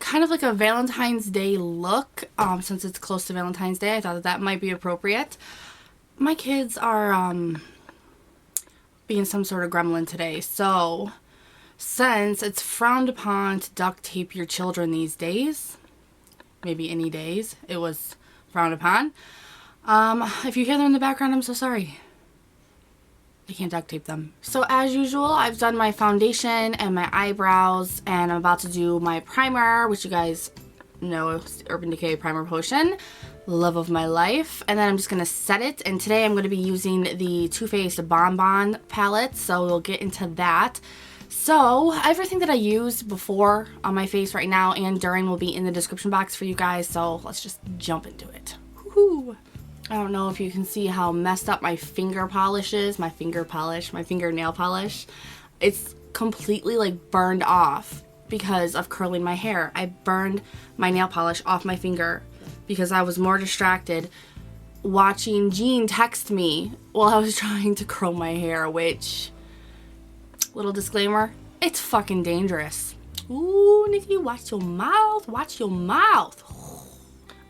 kind of like a Valentine's Day look. Since it's close to Valentine's Day, I thought that might be appropriate. My kids are being some sort of gremlin today, so since it's frowned upon to duct tape your children these days, maybe any days, it was frowned upon. If you hear them in the background, I'm so sorry. I can't duct tape them. So as usual, I've done my foundation and my eyebrows, and I'm about to do my primer, which you guys know is Urban Decay Primer Potion. Love of my life. And then I'm just going to set it, and today I'm going to be using the Too Faced Bonbon palette, so we'll get into that. So everything that I used before on my face right now and during will be in the description box for you guys, so let's just jump into it. Woohoo! I don't know if you can see how messed up my finger polish is, my fingernail polish. It's completely like burned off because of curling my hair. I burned my nail polish off my finger because I was more distracted watching Jean text me while I was trying to curl my hair, which, little disclaimer, it's fucking dangerous. Ooh, Nikki, watch your mouth, watch your mouth.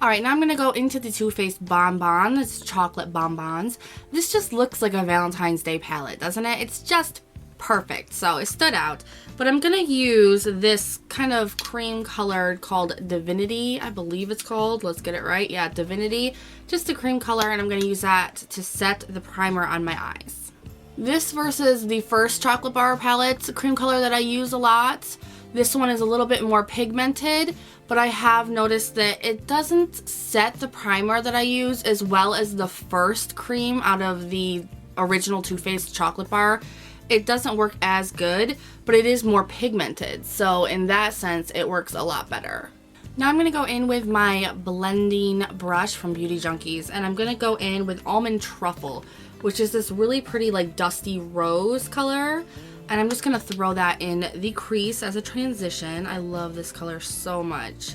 Alright, now I'm going to go into the Too Faced Bonbon. It's chocolate bonbons. This just looks like a Valentine's Day palette, doesn't it? It's just perfect, so it stood out. But I'm going to use this kind of cream colored called Divinity, I believe it's called. Let's get it right. Yeah, Divinity. Just a cream color, and I'm going to use that to set the primer on my eyes. This versus the first chocolate bar palette cream color that I use a lot. This one is a little bit more pigmented, but I have noticed that it doesn't set the primer that I use as well as the first cream out of the original Too Faced chocolate bar. It doesn't work as good, but it is more pigmented, so in that sense it works a lot better. Now I'm going to go in with my blending brush from Beauty Junkies, and I'm going to go in with Almond Truffle, which is this really pretty like dusty rose color, and I'm just going to throw that in the crease as a transition. I love this color so much.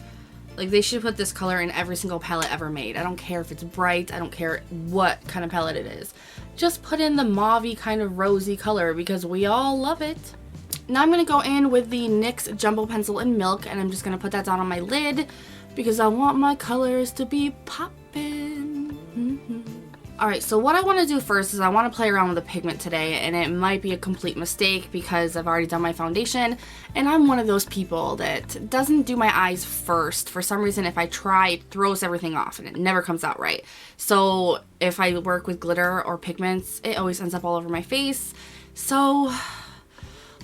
Like, they should put this color in every single palette ever made. I don't care if it's bright, I don't care what kind of palette it is. Just put in the mauve-y kind of rosy color because we all love it. Now I'm going to go in with the NYX Jumbo Pencil in Milk, and I'm just going to put that down on my lid because I want my colors to be poppin'. Alright, so what I want to do first is I want to play around with the pigment today, and it might be a complete mistake because I've already done my foundation, and I'm one of those people that doesn't do my eyes first. For some reason, if I try, it throws everything off and it never comes out right. So if I work with glitter or pigments, it always ends up all over my face. So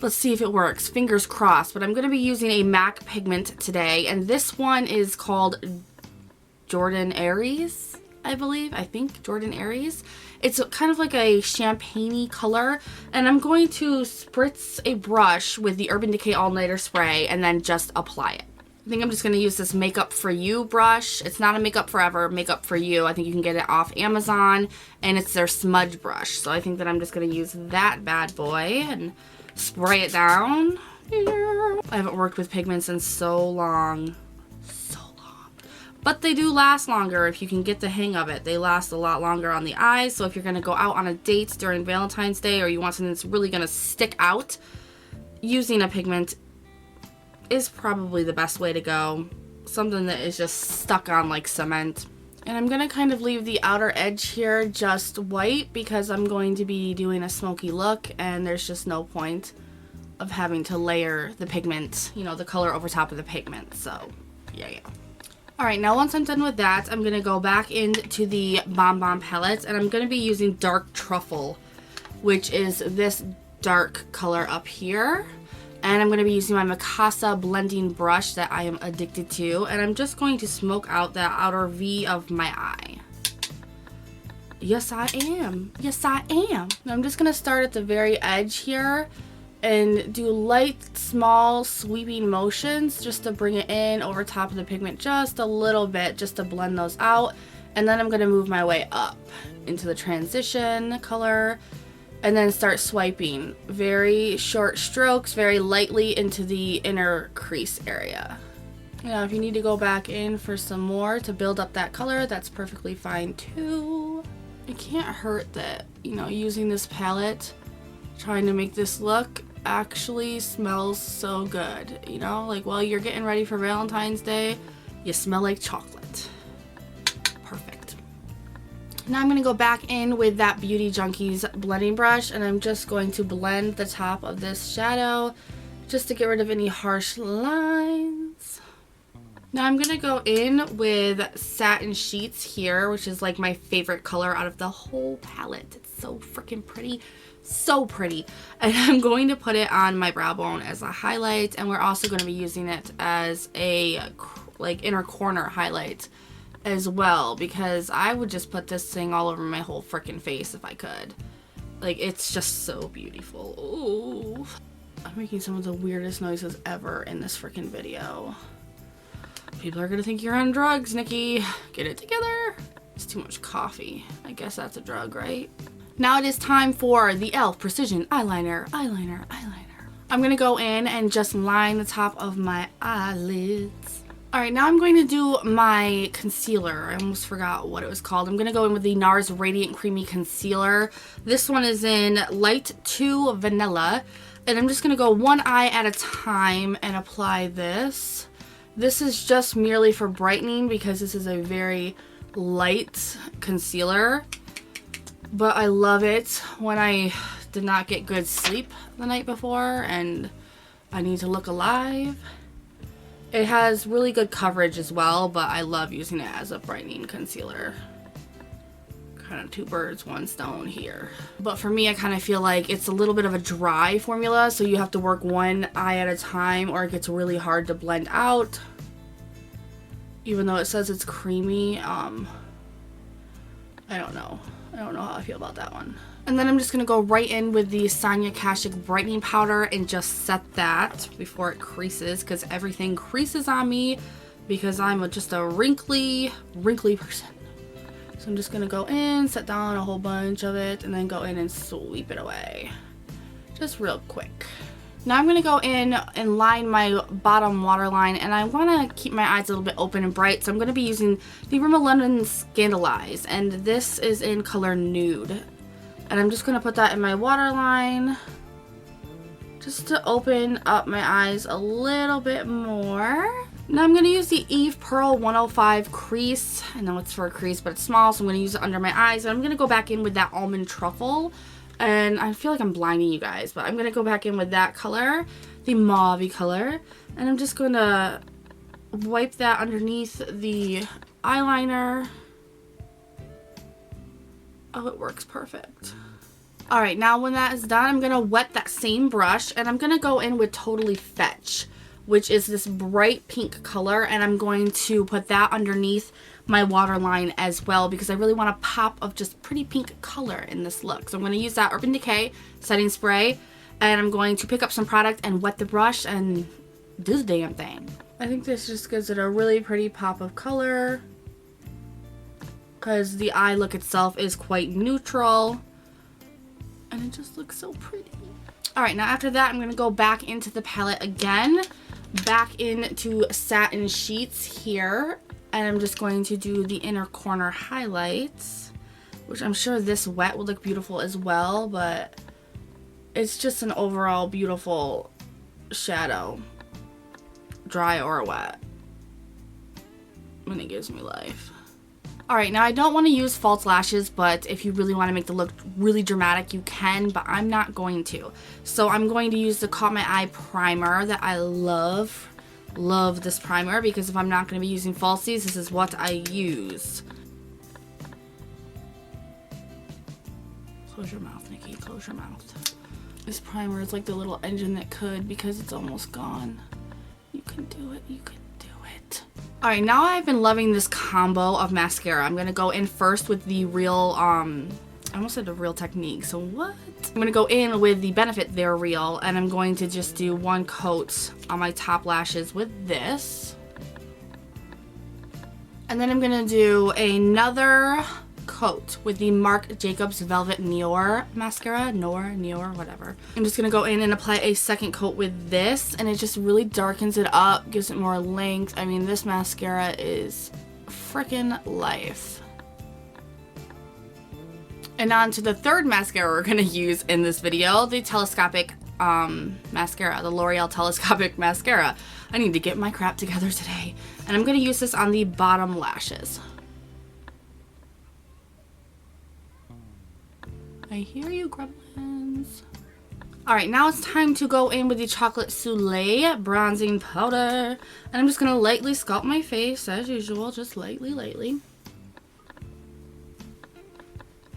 let's see if it works. Fingers crossed. But I'm going to be using a MAC pigment today, and this one is called Jordin Aries. I think Jordin Aries. It's kind of like a champagne-y color, and I'm going to spritz a brush with the Urban Decay All Nighter spray and then just apply it. I think I'm just going to use this Makeup For You brush. It's not a Makeup Forever, Makeup For You. I think you can get it off Amazon, and it's their smudge brush. So I think that I'm just going to use that bad boy and spray it down. I haven't worked with pigments in so long. But they do last longer if you can get the hang of it. They last a lot longer on the eyes, so if you're going to go out on a date during Valentine's Day or you want something that's really going to stick out, using a pigment is probably the best way to go. Something that is just stuck on like cement. And I'm going to kind of leave the outer edge here just white because I'm going to be doing a smoky look, and there's just no point of having to layer the pigment, you know, the color over top of the pigment. So, yeah. Alright, now once I'm done with that, I'm going to go back into the Bonbon palette, and I'm going to be using Dark Truffle, which is this dark color up here. And I'm going to be using my Mikasa blending brush that I am addicted to, and I'm just going to smoke out that outer V of my eye. Yes, I am. Yes, I am. Now I'm just going to start at the very edge here and do light, small, sweeping motions just to bring it in over top of the pigment just a little bit, just to blend those out. And then I'm going to move my way up into the transition color and then start swiping very short strokes, very lightly into the inner crease area. Now, if you need to go back in for some more to build up that color, that's perfectly fine too. It can't hurt that, you know, using this palette, trying to make this look, actually smells so good. You know, like while you're getting ready for Valentine's Day, you smell like chocolate. Perfect. Now I'm going to go back in with that Beauty Junkies blending brush, and I'm just going to blend the top of this shadow just to get rid of any harsh lines. Now I'm going to go in with Satin Sheets here, which is like my favorite color out of the whole palette. It's so freaking pretty. So pretty. And I'm going to put it on my brow bone as a highlight, and we're also going to be using it as a like inner corner highlight as well, because I would just put this thing all over my whole freaking face if I could. Like, it's just so beautiful. Ooh. I'm making some of the weirdest noises ever in this freaking video. People are gonna think you're on drugs, Nikki. Get it together. It's too much coffee. I guess that's a drug, right? Now it is time for the e.l.f. Precision Eyeliner. I'm gonna go in and just line the top of my eyelids. Alright, now I'm going to do my concealer. I almost forgot what it was called. I'm gonna go in with the NARS Radiant Creamy Concealer. This one is in Light 2 Vanilla. And I'm just gonna go one eye at a time and apply this. This is just merely for brightening because this is a very light concealer. But I love it when I did not get good sleep the night before and I need to look alive. It has really good coverage as well, but I love using it as a brightening concealer. Kind of two birds, one stone here. But for me, I kind of feel like it's a little bit of a dry formula, so you have to work one eye at a time or it gets really hard to blend out. Even though it says it's creamy, I don't know. I don't know how I feel about that one. And then I'm just going to go right in with the Sonia Kashuk Brightening Powder and just set that before it creases, because everything creases on me because I'm just a wrinkly person. So I'm just going to go in, set down a whole bunch of it, and then go in and sweep it away. Just real quick. Now I'm going to go in and line my bottom waterline, and I want to keep my eyes a little bit open and bright, so I'm going to be using the Rimmel London Scandalize, and this is in color Nude. And I'm just going to put that in my waterline just to open up my eyes a little bit more. Now I'm going to use the Eve Pearl 105 crease. I know it's for a crease, but it's small, so I'm going to use it under my eyes. And I'm going to go back in with that Almond Truffle. And I feel like I'm blinding you guys, but I'm going to go back in with that color, the mauve color. And I'm just going to wipe that underneath the eyeliner. Oh, it works perfect. Alright, now when that is done, I'm going to wet that same brush, and I'm going to go in with Totally Fetch, which is this bright pink color, and I'm going to put that underneath my waterline as well, because I really want a pop of just pretty pink color in this look. So I'm going to use that Urban Decay setting spray, and I'm going to pick up some product and wet the brush and do the damn thing. I think this just gives it a really pretty pop of color, because the eye look itself is quite neutral, and it just looks so pretty. Alright, now after that, I'm going to go back into the palette again, back into Satin Sheets here, and I'm just going to do the inner corner highlights, which I'm sure this wet will look beautiful as well, but it's just an overall beautiful shadow, dry or wet, and it gives me life. Alright, now I don't want to use false lashes, but if you really want to make the look really dramatic, you can, but I'm not going to. So I'm going to use the Caught My Eye primer that I love. Love this primer, because if I'm not going to be using falsies, this is what I use. Close your mouth, Nikki. Close your mouth. This primer is like the little engine that could, because it's almost gone. You can do it. You can do it. Alright, now I've been loving this combo of mascara. I'm going to go in first with the Real, I almost said the Real Technique, so what? I'm going to go in with the Benefit They're Real, and I'm going to just do one coat on my top lashes with this. And then I'm going to do another coat with the Marc Jacobs Velvet Noir mascara. Noir, whatever. I'm just going to go in and apply a second coat with this, and it just really darkens it up, gives it more length. I mean, this mascara is freaking life. And on to the third mascara we're going to use in this video, the Telescopic mascara, the L'Oreal Telescopic Mascara. I need to get my crap together today. And I'm going to use this on the bottom lashes. I hear you, gremlins. Alright, now it's time to go in with the Chocolate Soleil bronzing powder. And I'm just going to lightly sculpt my face as usual, just lightly.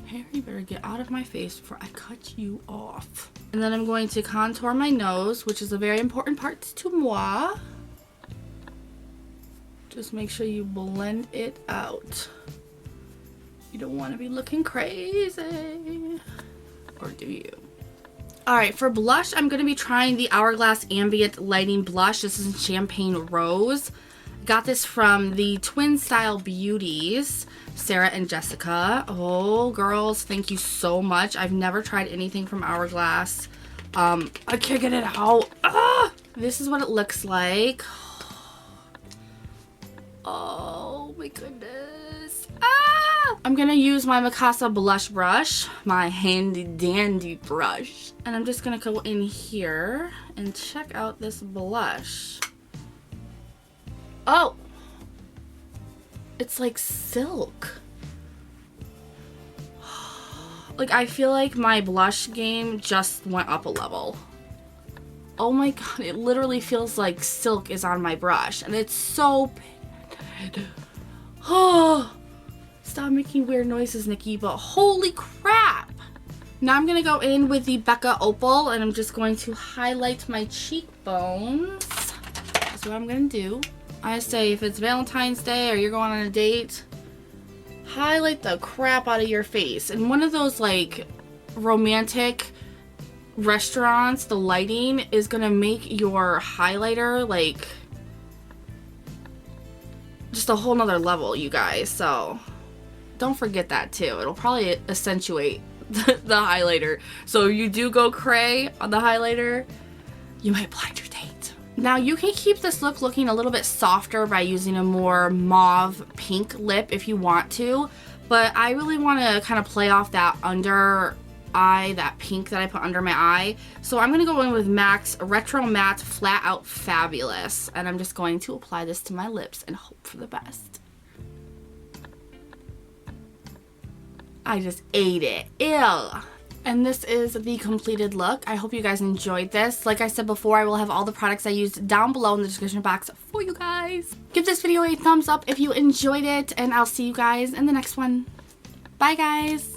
Harry, you better get out of my face before I cut you off. And then I'm going to contour my nose, which is a very important part to moi. Just make sure you blend it out. You don't want to be looking crazy. Or do you? Alright, for blush, I'm going to be trying the Hourglass Ambient Lighting Blush. This is in Champagne Rose. Got this from the TwinStyleBeauties, Sarah and Jessica. Oh, girls, thank you so much. I've never tried anything from Hourglass. I can't get it out. Ah! This is what it looks like. Oh my goodness. Ah! I'm gonna use my Mikasa blush brush, my handy dandy brush. And I'm just gonna go in here and check out this blush. Oh! It's like silk. Like, I feel like my blush game just went up a level. Oh my god, it literally feels like silk is on my brush. And it's so pigmented. Oh! Stop making weird noises, Nikki, but holy crap! Now I'm gonna go in with the Becca Opal and I'm just going to highlight my cheekbones. That's what I'm gonna do. I say if it's Valentine's Day or you're going on a date, highlight the crap out of your face. And one of those like romantic restaurants, the lighting is gonna make your highlighter like just a whole nother level, you guys. So don't forget that too. It'll probably accentuate the highlighter. So if you do go cray on the highlighter, you might blind your date. Now you can keep this look looking a little bit softer by using a more mauve pink lip if you want to, but I really want to kind of play off that under eye, that pink that I put under my eye. So I'm going to go in with MAC's Retro Matte Flat Out Fabulous, and I'm just going to apply this to my lips and hope for the best. I just ate it. Ew. And this is the completed look. I hope you guys enjoyed this. Like I said before, I will have all the products I used down below in the description box for you guys. Give this video a thumbs up if you enjoyed it, and I'll see you guys in the next one. Bye, guys.